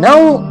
9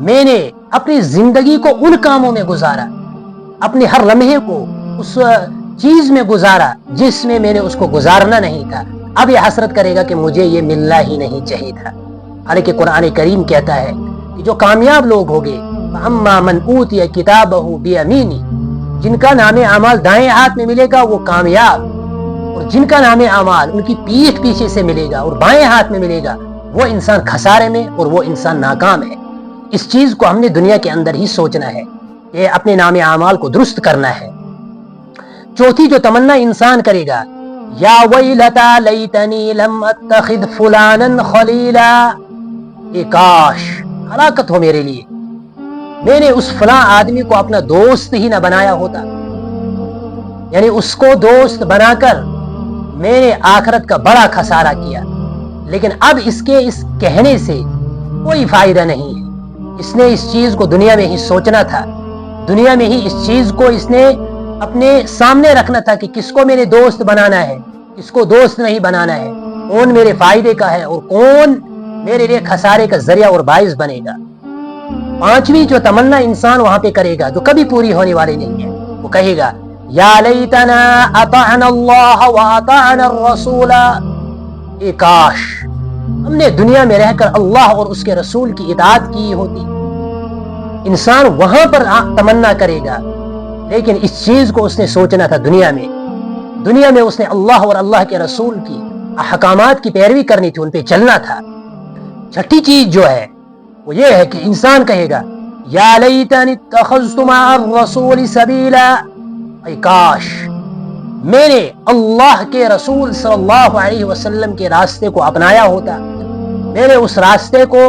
میں نے اپنی زندگی کو ان کاموں میں گزارا، اپنے ہر لمحے کو اس چیز میں گزارا جس میں میں نے اس کو گزارنا نہیں تھا۔ اب یہ حسرت کرے گا کہ مجھے یہ ملنا ہی نہیں چاہیے تھا۔ حالانکہ قرآن کریم کہتا ہے کہ جو کامیاب لوگ ہوگے فَأَمَّا مَنْ أُوتِيَ كِتَابَهُ بِيَمِينِهِ، جن کا نام اعمال دائیں ہاتھ میں ملے گا وہ کامیاب، اور جن کا نام اعمال ان کی پیٹھ پیچھے سے ملے گا اور بائیں ہاتھ میں ملے گا وہ انسان خسارے میں اور وہ انسان ناکام ہے۔ اس چیز کو ہم نے دنیا کے اندر ہی سوچنا ہے کہ اپنے نام اعمال کو درست کرنا ہے۔ چوتھی جو تمنا انسان کرے گا، یا ویلتا لیتنی لم اتخذ فلانا خلیلا، اے کاش ہلاکت ہو میرے لیے، میں نے اس فلاں آدمی کو اپنا دوست ہی نہ بنایا ہوتا، یعنی اس کو دوست بنا کر میں نے آخرت کا بڑا خسارہ کیا۔ لیکن اب اس کے اس کہنے سے کوئی فائدہ نہیں ہے۔ اس نے اس چیز کو دنیا میں ہی سوچنا تھا، دنیا میں ہی اس چیز کو اس نے اپنے سامنے رکھنا تھا کہ کس کو میرے دوست بنانا ہے، کس کو دوست نہیں بنانا ہے، کون میرے فائدے کا ہے اور کون میرے لیے خسارے کا ذریعہ اور باعث بنے گا۔ پانچویں جو تمنا انسان وہاں پہ کرے گا جو کبھی پوری ہونے والی نہیں ہے، وہ کہے گا یا لیتنا اطعنا اللہ واطعنا الرسول، اے کاش ہم نے دنیا میں رہ کر اللہ اور اس کے رسول کی اطاعت کی ہوتی۔ انسان وہاں پر تمنا کرے گا، لیکن اس چیز کو اس نے سوچنا تھا دنیا میں اس نے اللہ اور اللہ کے رسول کی احکامات کی پیروی کرنی تھی، ان پہ چلنا تھا۔ چھٹی چیز جو ہے وہ یہ ہے کہ انسان کہے گا یا لیتنی اتخذت مع الرسول سبیلا، اے کاش میں نے اللہ کے رسول صلی اللہ علیہ وسلم کے راستے کو اپنایا ہوتا، میں نے اس راستے کو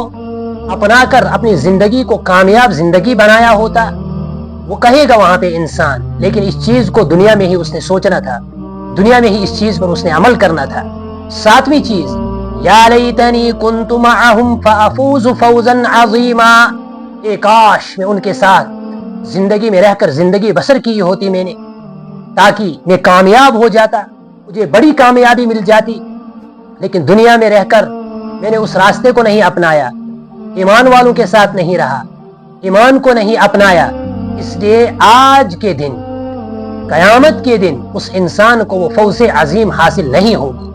اپنا کر اپنی زندگی کو کامیاب زندگی بنایا ہوتا۔ وہ کہے گا وہاں پہ انسان، لیکن اس چیز کو دنیا میں ہی اس نے سوچنا تھا، دنیا میں ہی اس چیز پر اس نے عمل کرنا تھا۔ ساتویں چیز یا لیتنی کنت معہم فافوز فوزا عظیما، اے کاش میں ان کے ساتھ زندگی میں رہ کر زندگی بسر کی ہوتی میں نے، تاکہ میں کامیاب ہو جاتا، مجھے بڑی کامیابی مل جاتی۔ لیکن دنیا میں رہ کر میں نے اس راستے کو نہیں اپنایا، ایمان والوں کے ساتھ نہیں رہا، ایمان کو نہیں اپنایا، اس لیے آج کے دن قیامت کے دن اس انسان کو وہ فوز عظیم حاصل نہیں ہوگی۔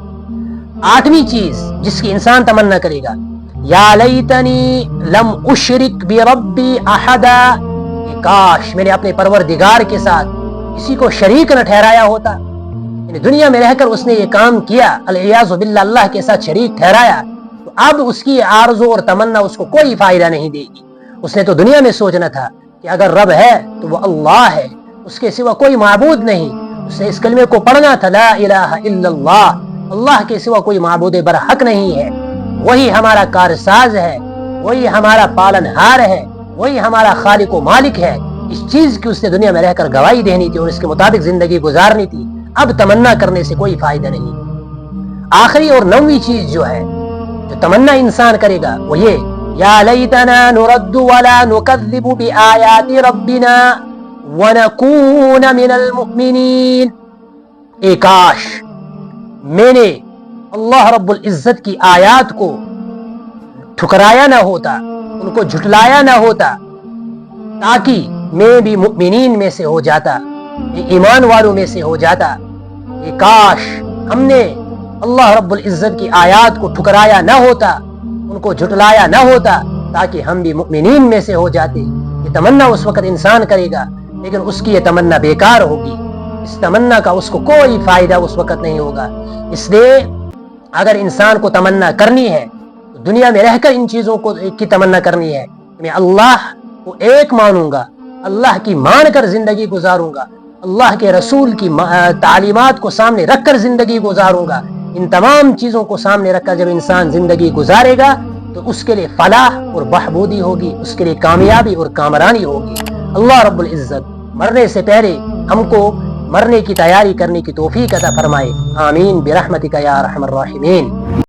آٹھویں چیز جس کی انسان تمنا کرے گا یا لیتنی لم اشرک بربی احدا، کاش میں نے اپنے پروردگار کے ساتھ کسی کو شریک نہ ٹھہرایا ہوتا۔ یعنی دنیا میں رہ کر اس نے یہ کام کیا، العیاذ باللہ اللہ کے ساتھ شریک ٹھہرایا، تو اب اس کی آرزو اور تمنا اس کو کوئی فائدہ نہیں دے گی۔ اس نے تو دنیا میں سوچنا تھا کہ اگر رب ہے تو وہ اللہ ہے، اس کے سوا کوئی معبود نہیں۔ اس نے اس کلمے کو پڑھنا تھا، لا الہ الا اللہ، اللہ کے سوا کوئی معبود برحق نہیں ہے، وہی ہمارا کارساز ہے، وہی ہمارا پالنہار ہے، وہی ہمارا خالق و مالک ہے۔ اس چیز کی اس نے دنیا میں رہ کر گواہی دینی تھی اور اس کے مطابق زندگی گزارنی تھی۔ اب تمنا کرنے سے کوئی فائدہ نہیں۔ آخری اور نویں چیز جو ہے جو تمنا انسان کرے گا وہ یہ یا لیتنا نرد ولا نکذب بآیات ربنا ونکون من المؤمنین، اے کاش میں نے اللہ رب العزت کی آیات کو ٹھکرایا نہ ہوتا، ان کو جھٹلایا نہ ہوتا، تاکہ میں بھی مؤمنین میں سے ہو جاتا، میں ایمان والوں میں سے ہو جاتا۔ اے کاش ہم نے اللہ رب العزت کی آیات کو ٹھکرایا نہ ہوتا، ان کو جھٹلایا نہ ہوتا، تاکہ ہم بھی مؤمنین میں سے ہو جاتے۔ یہ تمنا اس وقت انسان کرے گا، لیکن اس کی یہ تمنا بیکار ہوگی، اس تمنا کا اس کو کوئی فائدہ اس وقت نہیں ہوگا۔ اس لیے اگر انسان کو تمنا کرنی ہے تو دنیا میں رہ کر ان چیزوں کی تمنا کرنی ہے، میں اللہ کو ایک مانوں گا، اللہ کی مان کر زندگی گزاروں گا، اللہ کے رسول کی تعلیمات کو سامنے رکھ کر زندگی گزاروں گا۔ ان تمام چیزوں کو سامنے رکھ کر جب انسان زندگی گزارے گا تو اس کے لیے فلاح اور بہبودی ہوگی، اس کے لیے کامیابی اور کامرانی ہوگی۔ اللہ رب العزت مرنے سے پہلے ہم کو مرنے کی تیاری کرنے کی توفیق عطا فرمائے، آمین برحمتک یا ارحم الراحمین۔